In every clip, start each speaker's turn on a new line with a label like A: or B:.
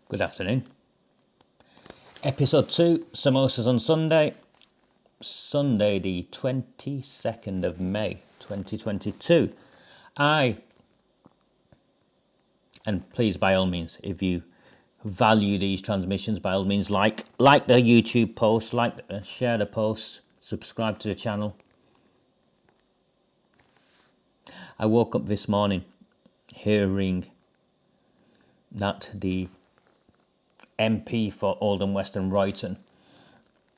A: Good afternoon. Episode 2, Samosas on Sunday the 22nd of May 2022. And please, by all means, if you value these transmissions, by all means, like the YouTube post, share the post, subscribe to the channel. I woke up this morning hearing that the MP for Oldham Western Royton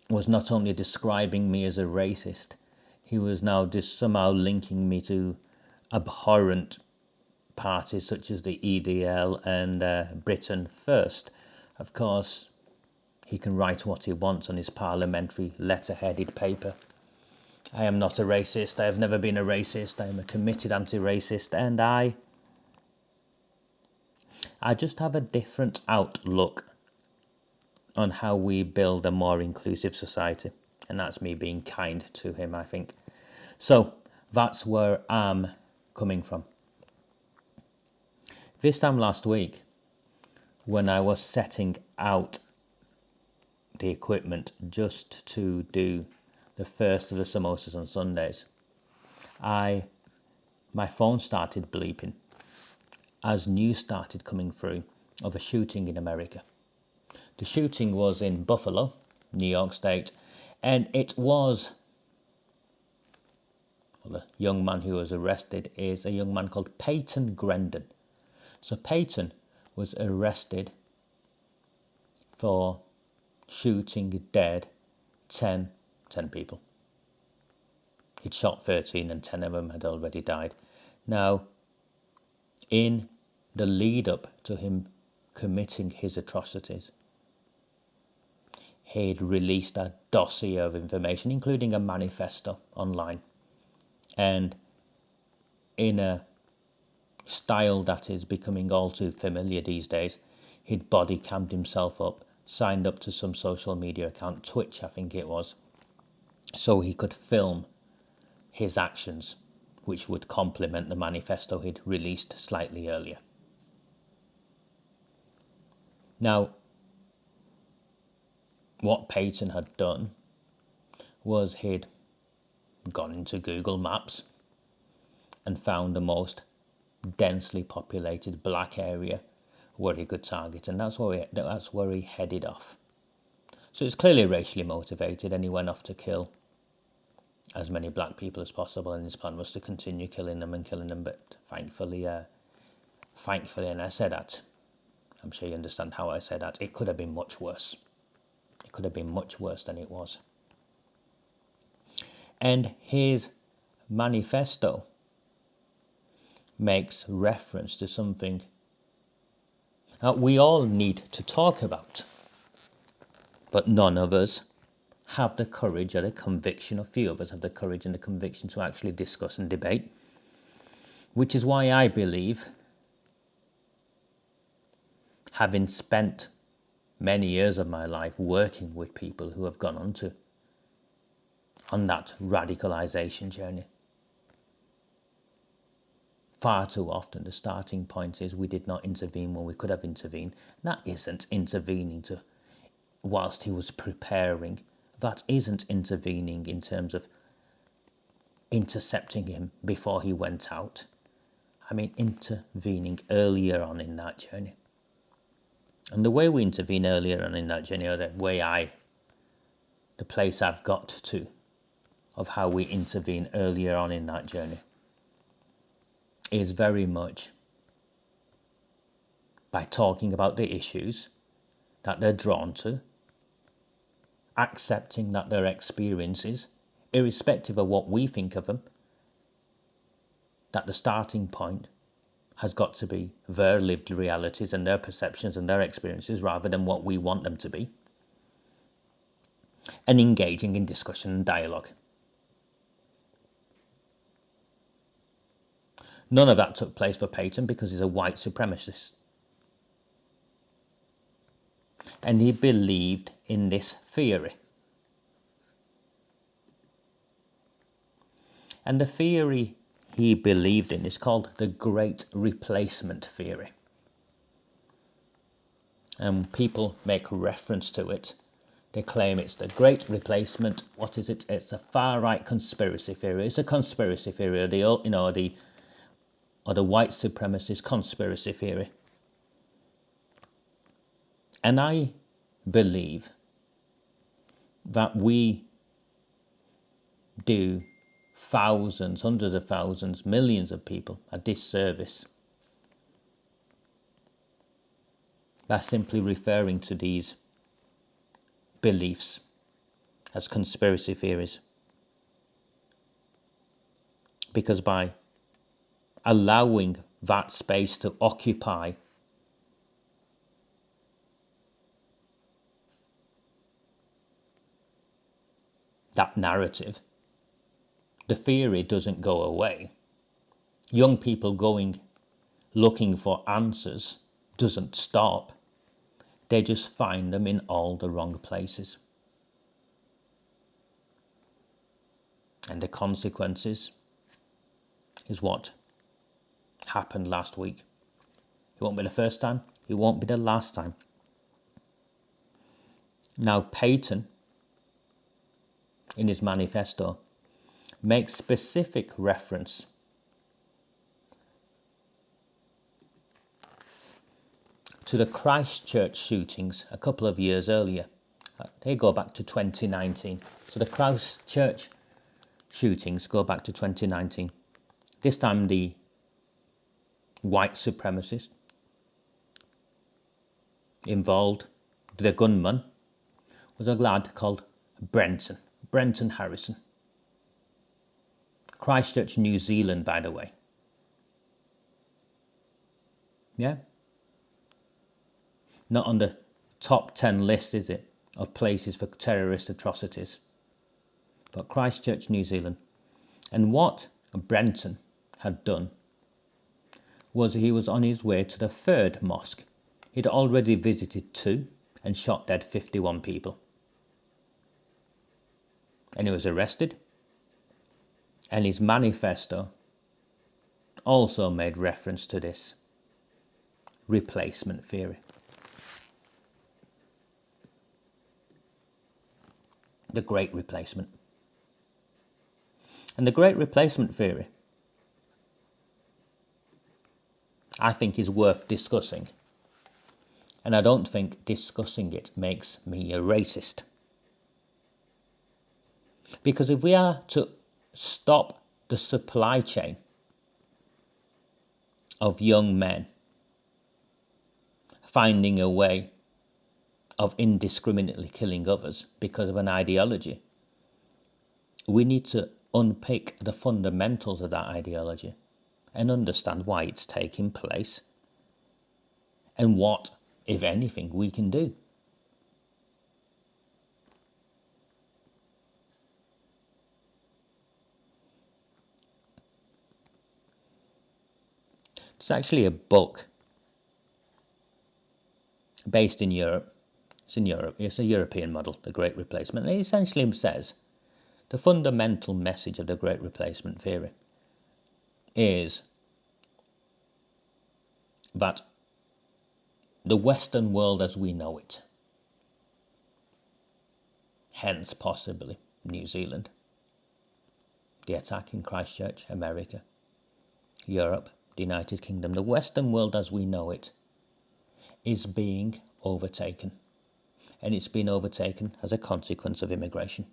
A: was not only describing me as a racist, he was now just somehow linking me to abhorrent parties such as the EDL and Britain First. Of course, he can write what he wants on his parliamentary letter-headed paper. I am not a racist. I have never been a racist. I am a committed anti-racist, and I just have a different outlook on how we build a more inclusive society, and that's me being kind to him, I think. So that's where I'm coming from. This time last week, when I was setting out the equipment just to do the first of the samosas on Sundays, my phone started bleeping as news started coming through of a shooting in America. The shooting was in Buffalo, New York State, and it was, the young man who was arrested is a young man called PAYTON GENDRON. So PAYTON was arrested for shooting dead 10 people. He'd shot 13 and 10 of them had already died. Now, in the lead up to him committing his atrocities, he'd released a dossier of information, including a manifesto online. And in a style that is becoming all too familiar these days, he'd body cammed himself up, signed up to some social media account, Twitch I think it was, so he could film his actions, which would complement the manifesto he'd released slightly earlier. Now, what PAYTON had done was he'd gone into Google Maps and found the most densely populated black area where he could target, and that's where he headed off. So it's clearly racially motivated, and he went off to kill as many black people as possible, and his plan was to continue killing them, but thankfully, and I say that, I'm sure you understand how I say that, it could have been much worse. It could have been much worse than it was. And his manifesto makes reference to something that we all need to talk about, but none of us have the courage or the conviction, or few of us have the courage and the conviction to actually discuss and debate, which is why I believe, having spent many years of my life working with people who have gone on that radicalization journey, far too often the starting point is we did not intervene when we could have intervened. That isn't intervening whilst he was preparing. That isn't intervening in terms of intercepting him before he went out. I mean, intervening earlier on in that journey. And the way we intervene earlier on in that journey, or the place I've got to, of how we intervene earlier on in that journey, is very much by talking about the issues that they're drawn to, accepting that their experiences, irrespective of what we think of them, that the starting point has got to be their lived realities and their perceptions and their experiences rather than what we want them to be, and engaging in discussion and dialogue. None of that took place for PAYTON because he's a white supremacist. And he believed in this theory. And the theory he believed in is called the Great Replacement Theory. and people make reference to it. They claim it's the Great Replacement. What is it? It's a far-right conspiracy theory. It's a conspiracy theory, or the white supremacist conspiracy theory. And I believe that we do thousands, hundreds of thousands, millions of people a disservice by simply referring to these beliefs as conspiracy theories. Because by allowing that space to occupy that narrative, the theory doesn't go away. Young people looking for answers doesn't stop. They just find them in all the wrong places. And the consequences is what happened last week. It won't be the first time. It won't be the last time. Now, PAYTON, in his manifesto, makes specific reference to the Christchurch shootings a couple of years earlier. They go back to 2019. So the Christchurch shootings go back to 2019. This time the white supremacist involved, the gunman, was a lad called Brenton Harrison. Christchurch, New Zealand, by the way. Yeah? Not on the top 10 list, is it, of places for terrorist atrocities. But Christchurch, New Zealand. And what Brenton had done was he was on his way to the third mosque. He'd already visited 2 and shot dead 51 people. And he was arrested. And his manifesto also made reference to this replacement theory. The Great Replacement. And the Great Replacement theory, I think, is worth discussing. And I don't think discussing it makes me a racist. Because if we are to stop the supply chain of young men finding a way of indiscriminately killing others because of an ideology, we need to unpick the fundamentals of that ideology and understand why it's taking place and what, if anything, we can do. There's actually a book based in Europe. It's in Europe. It's a European model, the Great Replacement. And it essentially says the fundamental message of the Great Replacement theory is that the Western world as we know it, hence possibly New Zealand, the attack in Christchurch, America, Europe, the United Kingdom, the Western world as we know it is being overtaken. And it's been overtaken as a consequence of immigration.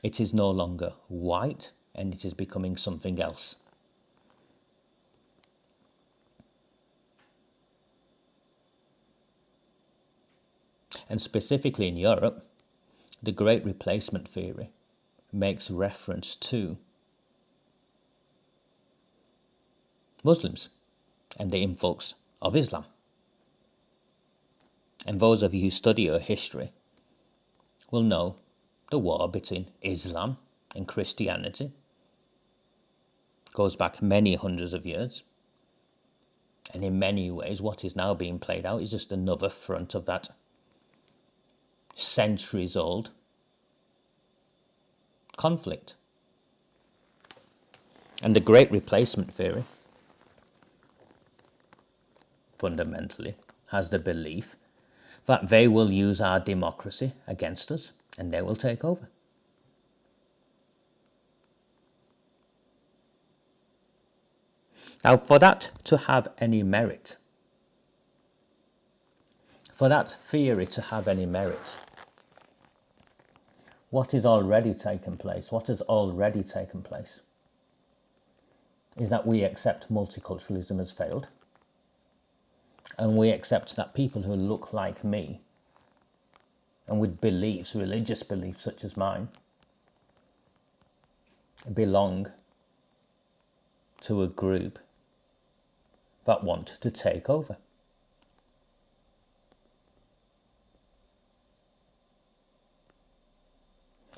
A: It is no longer white, and it is becoming something else. And specifically in Europe, the Great Replacement theory makes reference to Muslims and the influx of Islam. And those of you who study your history will know the war between Islam and Christianity goes back many hundreds of years. And in many ways, what is now being played out is just another front of that centuries-old conflict. And the Great Replacement theory fundamentally has the belief that they will use our democracy against us and they will take over. Now, for that to have any merit, for that theory to have any merit, what is already taken place, what has already taken place, is that we accept multiculturalism has failed, and we accept that people who look like me and with beliefs, religious beliefs such as mine, belong to a group that want to take over.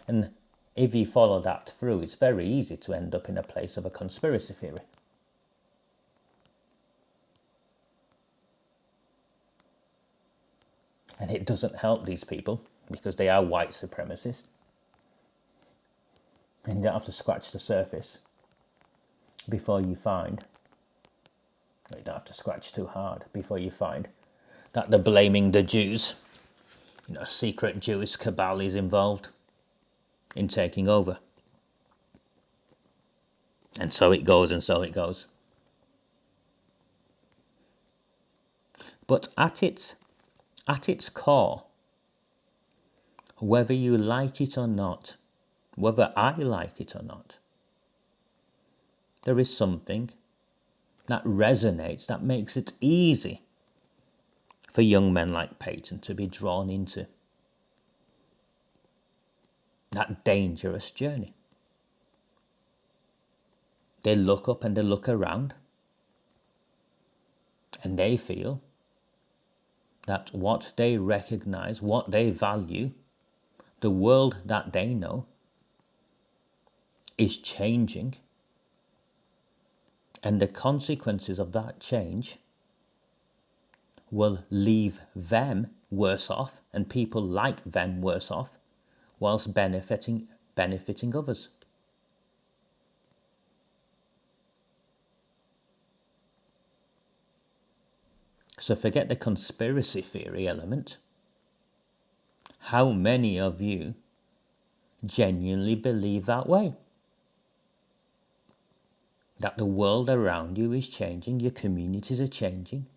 A: And if you follow that through, it's very easy to end up in a place of a conspiracy theory. And it doesn't help these people because they are white supremacists. And you don't have to scratch the surface before you find, you don't have to scratch too hard before you find that they're blaming the Jews. You know, a secret Jewish cabal is involved in taking over. And so it goes, and so it goes. But at its core, whether you like it or not, whether I like it or not, there is something that resonates, that makes it easy for young men like Payton to be drawn into that dangerous journey. They look up and they look around and they feel that what they recognize, what they value, the world that they know is changing, and the consequences of that change will leave them worse off and people like them worse off, whilst benefiting others. So forget the conspiracy theory element. How many of you genuinely believe that way? That the world around you is changing, your communities are changing.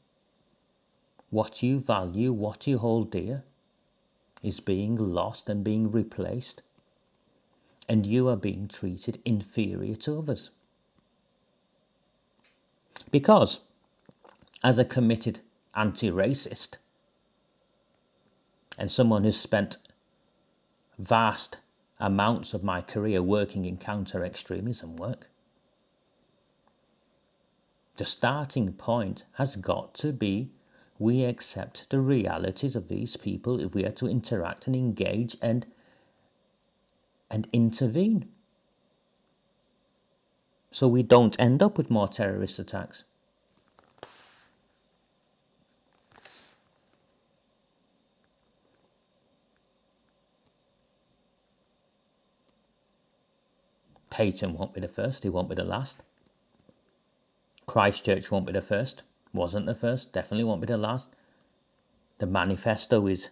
A: What you value, what you hold dear, is being lost and being replaced, and you are being treated inferior to others. Because, as a committed anti-racist, and someone who's spent vast amounts of my career working in counter-extremism work, the starting point has got to be we accept the realities of these people if we are to interact and engage and intervene, so we don't end up with more terrorist attacks. Payton won't be the first, he won't be the last. Christchurch won't be the first, wasn't the first, definitely won't be the last. The manifesto is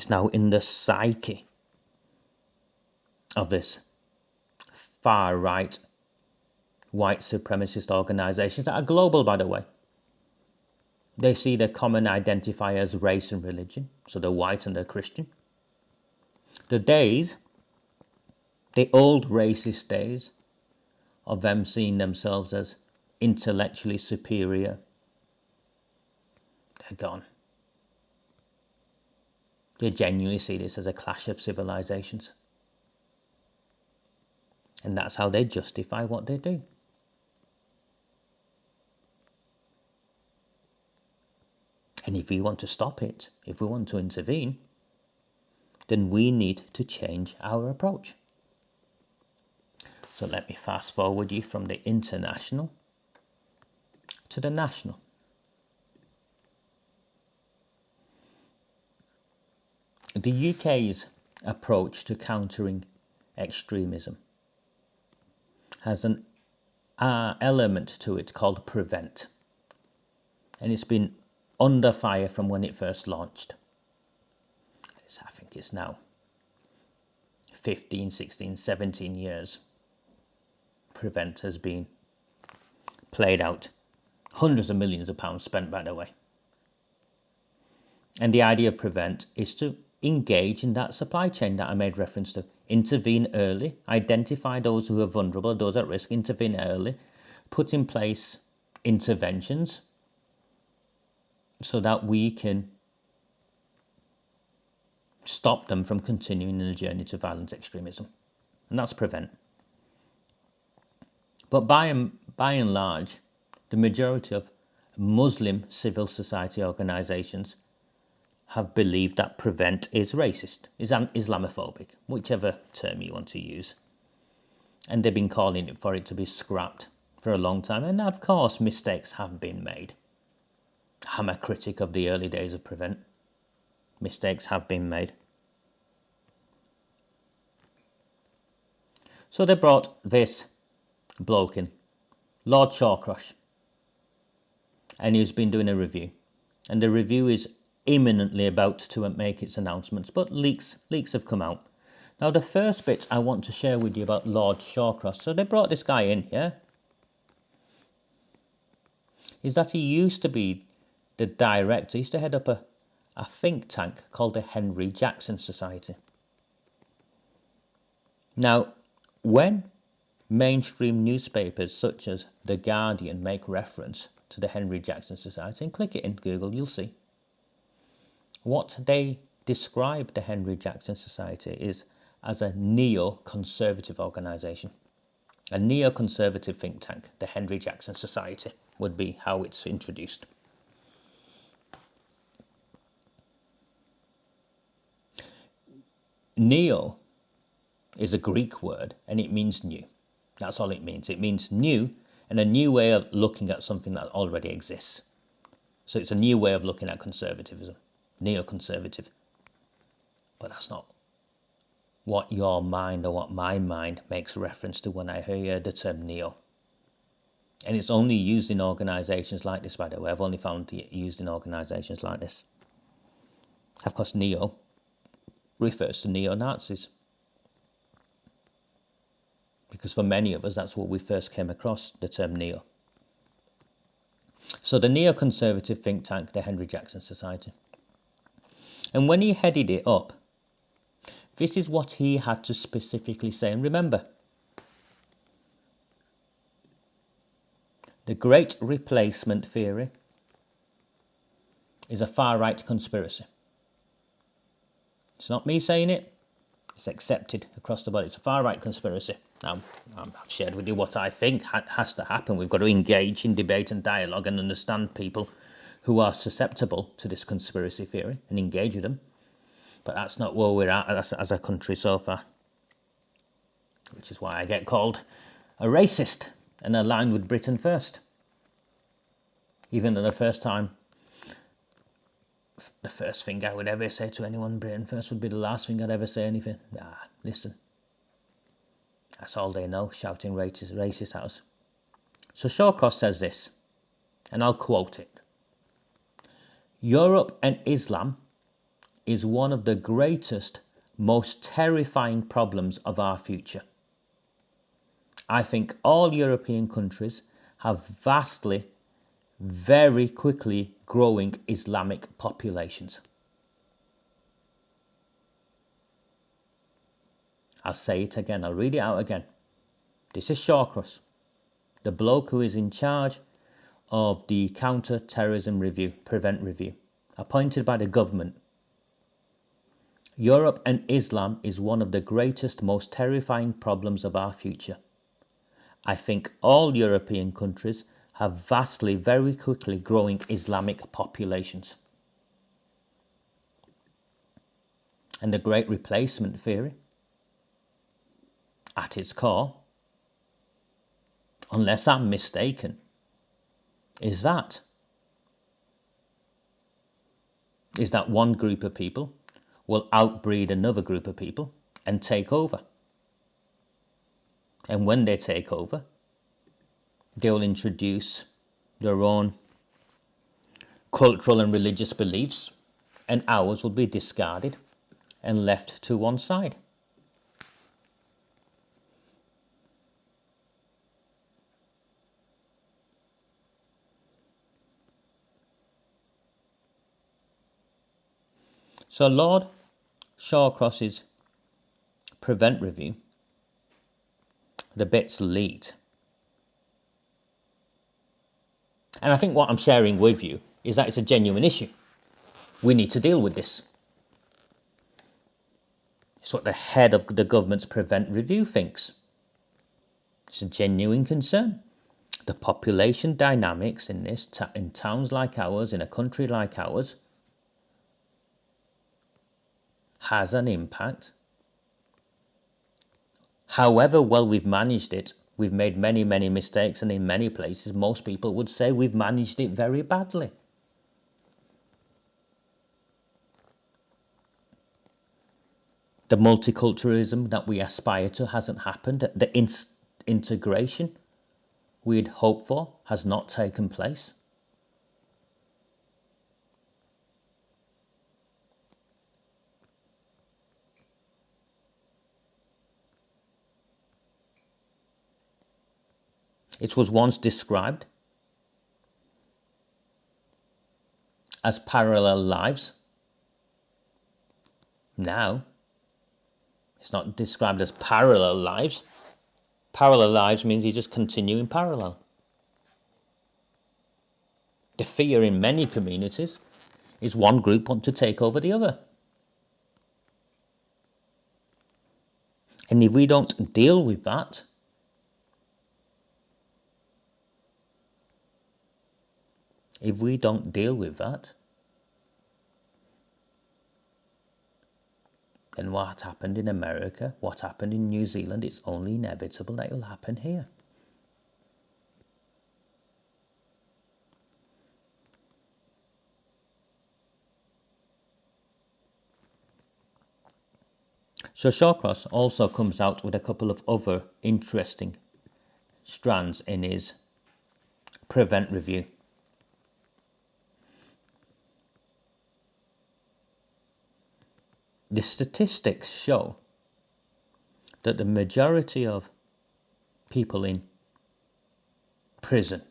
A: now in the psyche of this far-right white supremacist organisations that are global, by the way. They see their common identifier as race and religion, so they're white and they're Christian. The old racist days of them seeing themselves as intellectually superior, they're gone. They genuinely see this as a clash of civilizations. And that's how they justify what they do. And if we want to stop it, if we want to intervene, then we need to change our approach. So let me fast forward you from the international to the national. The UK's approach to countering extremism has an element to it called prevent. And it's been under fire from when it first launched. I think it's now 15, 16, 17 years. Prevent has been played out. Hundreds of millions of pounds spent, by the way. And the idea of Prevent is to engage in that supply chain that I made reference to. Intervene early, identify those who are vulnerable, those at risk, intervene early, put in place interventions so that we can stop them from continuing in a journey to violent extremism. And that's Prevent. But by and large, the majority of Muslim civil society organisations have believed that Prevent is racist, is Islamophobic, whichever term you want to use. And they've been calling for it to be scrapped for a long time. And of course, mistakes have been made. I'm a critic of the early days of Prevent. Mistakes have been made. So they brought this bloke in, Lord Shawcross, and he's been doing a review. And the review is imminently about to make its announcements, but leaks have come out. Now, the first bit I want to share with you about Lord Shawcross, so they brought this guy in, yeah, is that he used to be the director, he used to head up a think tank called the Henry Jackson Society. Now, when mainstream newspapers such as The Guardian make reference to the Henry Jackson Society, and click it in Google, you'll see. What they describe the Henry Jackson Society is as a neo-conservative organisation. A neo-conservative think tank, the Henry Jackson Society, would be how it's introduced. Neo is a Greek word and it means new. That's all it means. It means new and a new way of looking at something that already exists. So it's a new way of looking at conservatism, neo-conservative. But that's not what your mind or what my mind makes reference to when I hear the term neo. And it's only used in organisations like this, by the way. I've only found it used in organisations like this. Of course, neo refers to neo-Nazis. Because for many of us, that's what we first came across, the term neo. So the neo-conservative think tank, the Henry Jackson Society. And when he headed it up, this is what he had to specifically say. And remember, the Great Replacement theory is a far-right conspiracy. It's not me saying it. It's accepted across the board. It's a far-right conspiracy. Now, I've shared with you what I think has to happen. We've got to engage in debate and dialogue and understand people who are susceptible to this conspiracy theory and engage with them. But that's not where we're at as a country so far. Which is why I get called a racist and aligned with Britain first. Even though the first thing I would ever say to anyone Britain first would be the last thing I'd ever say anything. Listen. That's all they know, shouting racist at us. So Shawcross says this, and I'll quote it. Europe and Islam is one of the greatest, most terrifying problems of our future. I think all European countries have vastly, very quickly growing Islamic populations. I'll say it again, I'll read it out again. This is Shawcross, the bloke who is in charge of the Counter-Terrorism Review, Prevent Review, appointed by the government. Europe and Islam is one of the greatest, most terrifying problems of our future. I think all European countries have vastly, very quickly growing Islamic populations. And the Great Replacement theory, at its core, unless I'm mistaken, is that one group of people will outbreed another group of people and take over. And when they take over, they will introduce their own cultural and religious beliefs, and ours will be discarded and left to one side. So Lord Shawcross's Prevent review, the bit's lead. And I think what I'm sharing with you is that it's a genuine issue. We need to deal with this. It's what the head of the government's Prevent review thinks. It's a genuine concern. The population dynamics in in towns like ours, in a country like ours, has an impact. However well we've managed it, we've made many, many mistakes, and in many places, most people would say we've managed it very badly. The multiculturalism that we aspire to hasn't happened. The integration we'd hoped for has not taken place. It was once described as parallel lives. Now, it's not described as parallel lives. Parallel lives means you just continue in parallel. The fear in many communities is one group want to take over the other. And if we don't deal with that, then what happened in America, what happened in New Zealand, it's only inevitable that it will happen here. So Shawcross also comes out with a couple of other interesting strands in his Prevent review. The statistics show that the majority of people in prison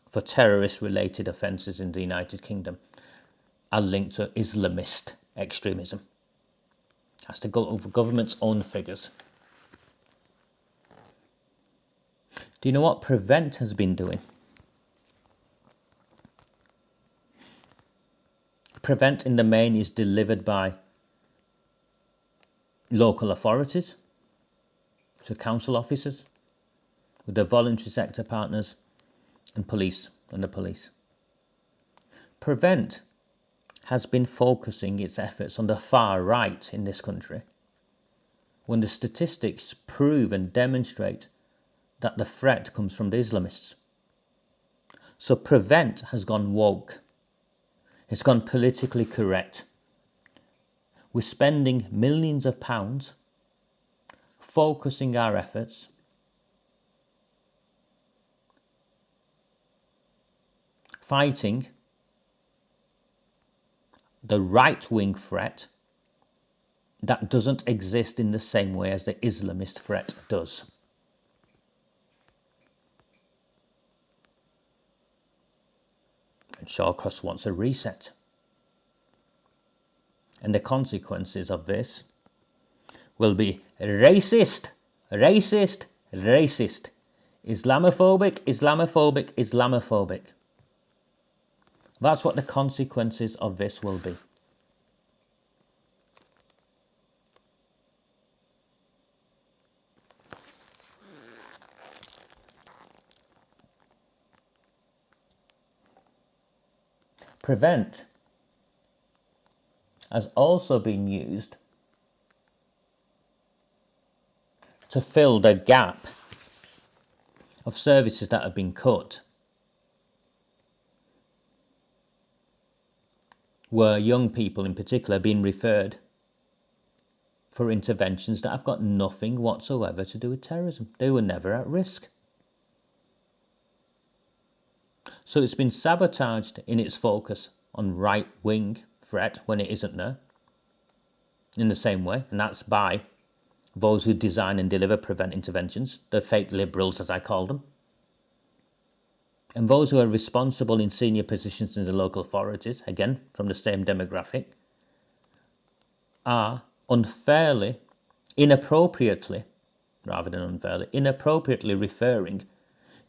A: for terrorist-related offences in the United Kingdom are linked to Islamist extremism. That's the government's own figures. Do you know what Prevent has been doing? Prevent in the main is delivered by local authorities, so council officers, with their voluntary sector partners, and the police. Prevent has been focusing its efforts on the far right in this country, when the statistics prove and demonstrate that the threat comes from the Islamists. So Prevent has gone woke. It's gone politically correct. We're spending millions of pounds focusing our efforts fighting the right-wing threat that doesn't exist in the same way as the Islamist threat does. And Shawcross wants a reset. And the consequences of this will be racist, racist, racist, Islamophobic, Islamophobic, Islamophobic. That's what the consequences of this will be. Prevent has also been used to fill the gap of services that have been cut, where young people in particular are being referred for interventions that have got nothing whatsoever to do with terrorism. They were never at risk. So it's been sabotaged in its focus on right-wing threat when it isn't there in the same way, and that's by those who design and deliver prevent interventions, the fake liberals as I call them, and those who are responsible in senior positions in the local authorities, again from the same demographic, are unfairly, inappropriately referring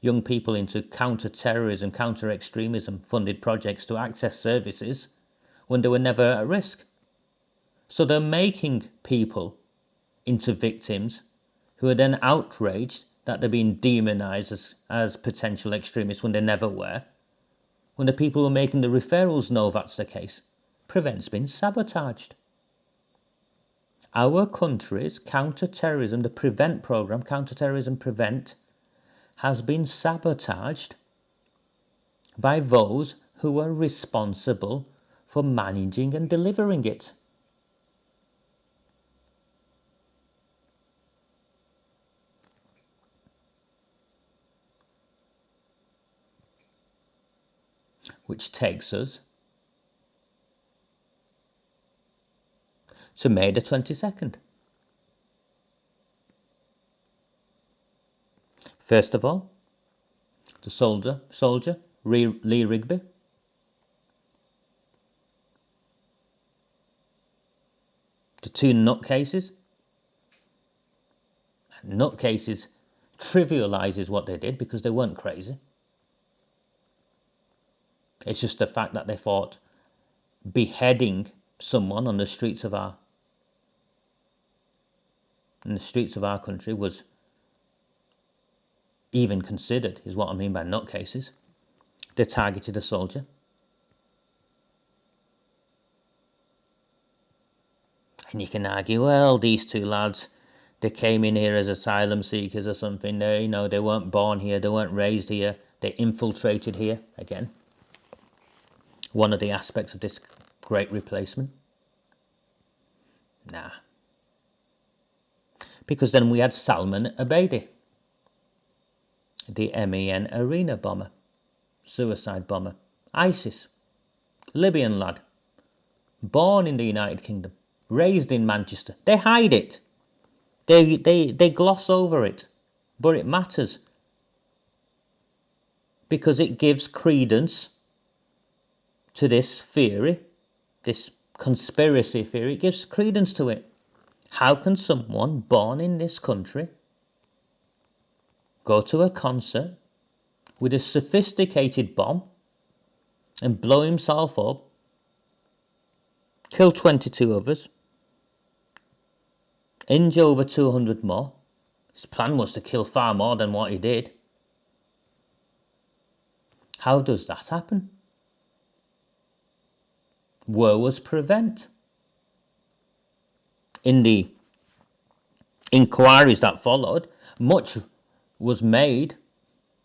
A: young people into counter-terrorism, counter-extremism funded projects to access services when they were never at risk. So they're making people into victims who are then outraged that they're being demonized as potential extremists when they never were. When the people who are making the referrals know that's the case, Prevent's been sabotaged. Our country's counter-terrorism, the Prevent programme, Counter-Terrorism Prevent, has been sabotaged by those who are responsible for managing and delivering it. Which takes us to May the 22nd. First of all, the soldier Lee Rigby, the two nutcases. Nutcases trivialises what they did because they weren't crazy. It's just the fact that they thought beheading someone on the streets of our country was even considered, is what I mean by nutcases. They targeted a soldier. And you can argue, well, these two lads, they came in here as asylum seekers or something. They weren't born here, they weren't raised here, they infiltrated here. Again, one of the aspects of this great replacement. Nah. Because then we had Salman Abedi, the MEN arena bomber, suicide bomber, ISIS, Libyan lad, born in the United Kingdom, raised in Manchester. They hide it. They gloss over it, but it matters because it gives credence to this theory, this conspiracy theory. It gives credence to it. How can someone born in this country go to a concert with a sophisticated bomb and blow himself up, kill 22 others, injure over 200 more? His plan was to kill far more than what he did. How does that happen? Where was Prevent? In the inquiries that followed, much was made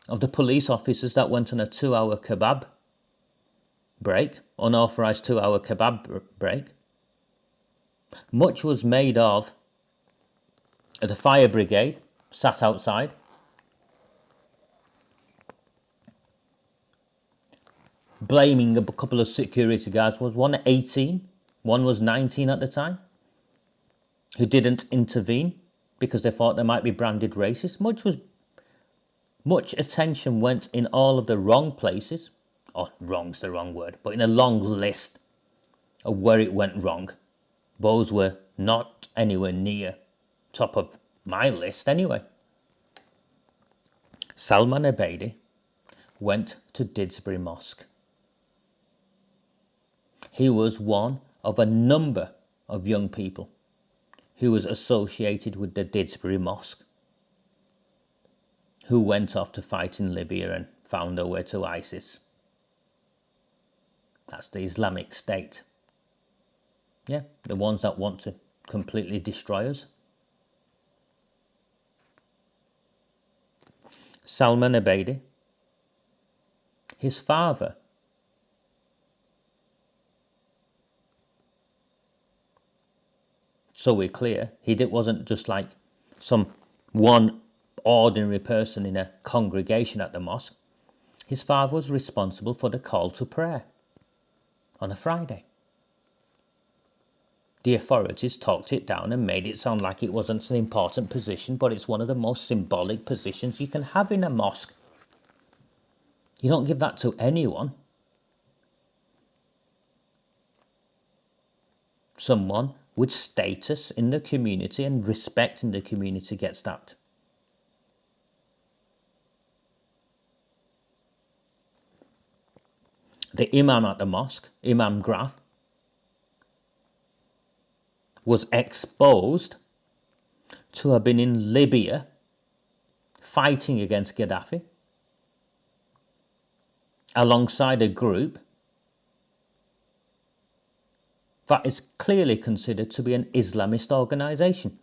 A: of the police officers that went on a 2-hour kebab break, unauthorised 2-hour kebab break. Much was made of the fire brigade sat outside. Blaming a couple of security guards. Was one 18, one was 19 at the time, who didn't intervene because they thought they might be branded racist. Much attention went in all of the wrong places. Oh, wrong's the wrong word, but in a long list of where it went wrong. Those were not anywhere near top of my list anyway. Salman Abedi went to Didsbury Mosque. He was one of a number of young people who was associated with the Didsbury Mosque, who went off to fight in Libya and found their way to ISIS. That's the Islamic State. Yeah, the ones that want to completely destroy us. Salman Abedi, his father, so we're clear, wasn't just like some one ordinary person in a congregation at the mosque. His father was responsible for the call to prayer on a Friday. The authorities talked it down and made it sound like it wasn't an important position, but it's one of the most symbolic positions you can have in a mosque. You don't give that to anyone. Someone with status in the community and respect in the community gets that. The imam at the mosque, Imam Graf, was exposed to have been in Libya fighting against Gaddafi alongside a group that is clearly considered to be an Islamist organization.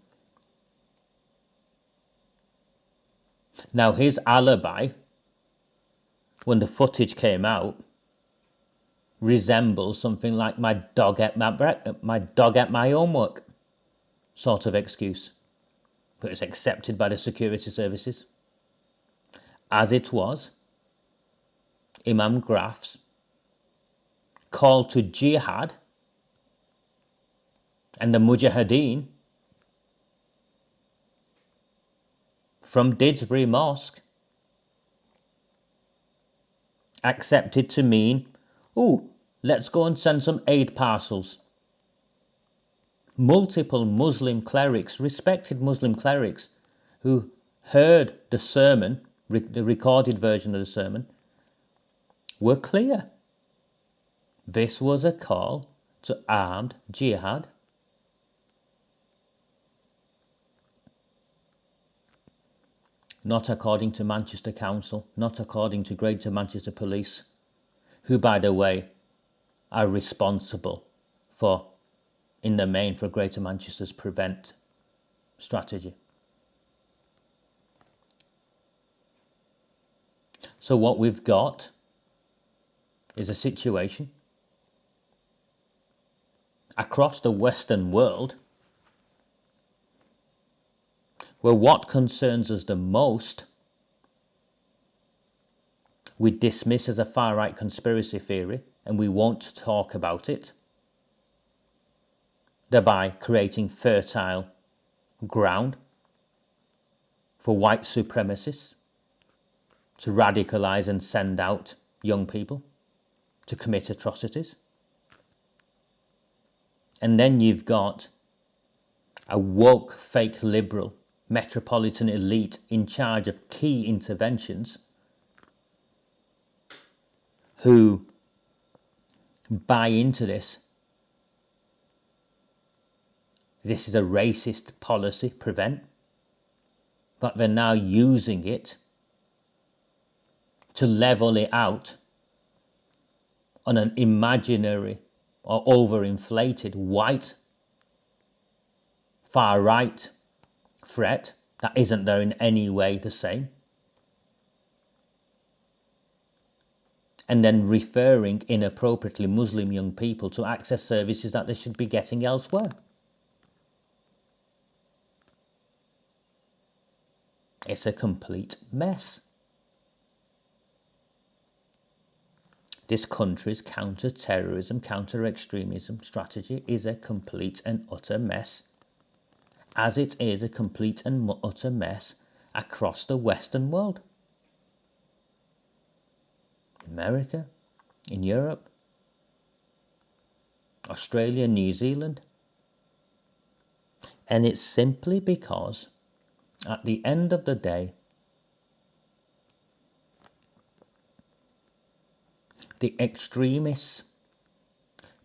A: Now his alibi, when the footage came out, resembles something like my dog ate my homework sort of excuse, but it's accepted by the security services. As it was, Imam Graf's call to jihad and the Mujahideen from Didsbury Mosque accepted to mean, oh, let's go and send some aid parcels. Multiple Muslim clerics, respected Muslim clerics, who heard the sermon, the recorded version of the sermon, were clear. This was a call to armed jihad. Not according to Manchester Council, not according to Greater Manchester Police, who, by the way, are responsible for, in the main, for Greater Manchester's prevent strategy. So what we've got is a situation across the Western world where what concerns us the most we dismiss as a far-right conspiracy theory and we won't talk about it, thereby creating fertile ground for white supremacists to radicalize and send out young people to commit atrocities. And then you've got a woke fake liberal metropolitan elite in charge of key interventions who buy into this. This is a racist policy, prevent, but they're now using it to level it out on an imaginary or overinflated white far-right threat that isn't there in any way the same. And then referring inappropriately Muslim young people to access services that they should be getting elsewhere. It's a complete mess. This country's counter-terrorism, counter-extremism strategy is a complete and utter mess, as it is a complete and utter mess across the Western world. America, in Europe, Australia, New Zealand. And it's simply because, at the end of the day, the extremists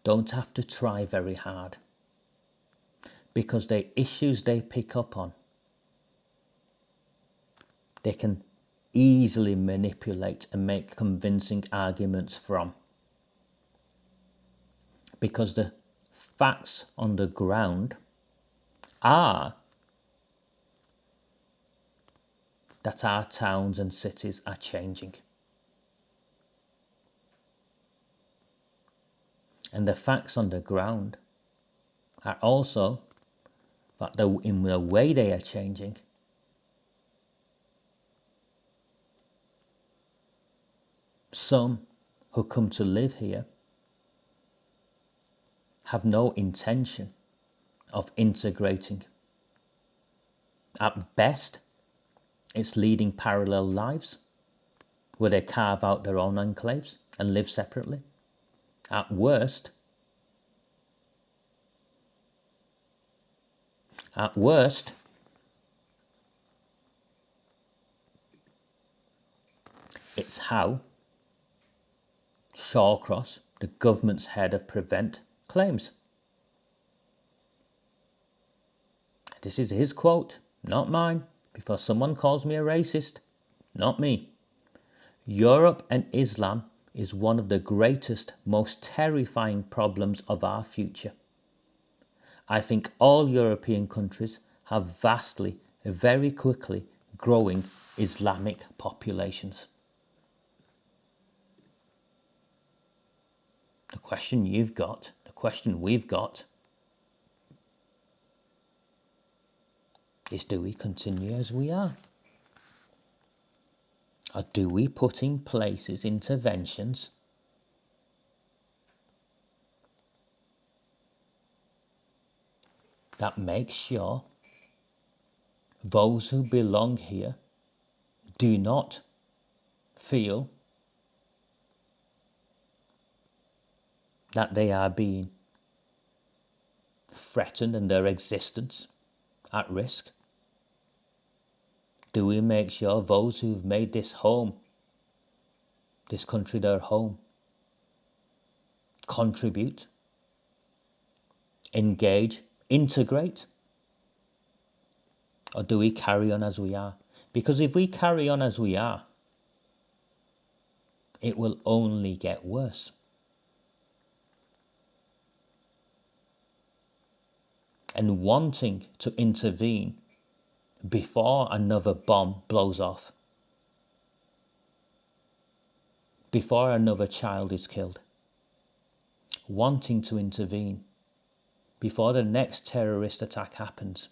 A: don't have to try very hard, because the issues they pick up on, they can easily manipulate and make convincing arguments from. Because the facts on the ground are that our towns and cities are changing. And the facts on the ground are also that in the way they are changing, some who come to live here have no intention of integrating. At best, it's leading parallel lives where they carve out their own enclaves and live separately. At worst, it's how Shawcross, the government's head of Prevent, claims. This is his quote, not mine, before someone calls me a racist. Not me. Europe and Islam is one of the greatest, most terrifying problems of our future. I think all European countries have vastly, very quickly growing Islamic populations. The question you've got, the question we've got, is do we continue as we are? Or do we put in places interventions that make sure those who belong here do not feel that they are being threatened and their existence at risk? Do we make sure those who've made this home, this country their home, contribute, engage, integrate? Or do we carry on as we are? Because if we carry on as we are, it will only get worse. And wanting to intervene before another bomb blows off, before another child is killed, wanting to intervene before the next terrorist attack happens,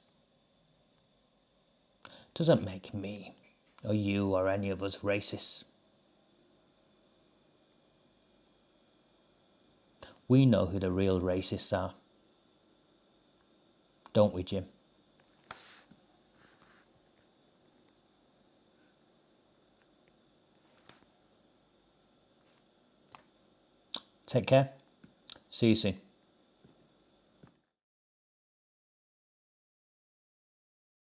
A: doesn't make me or you or any of us racists. We know who the real racists are. Don't we, Jim? Take care. See you soon.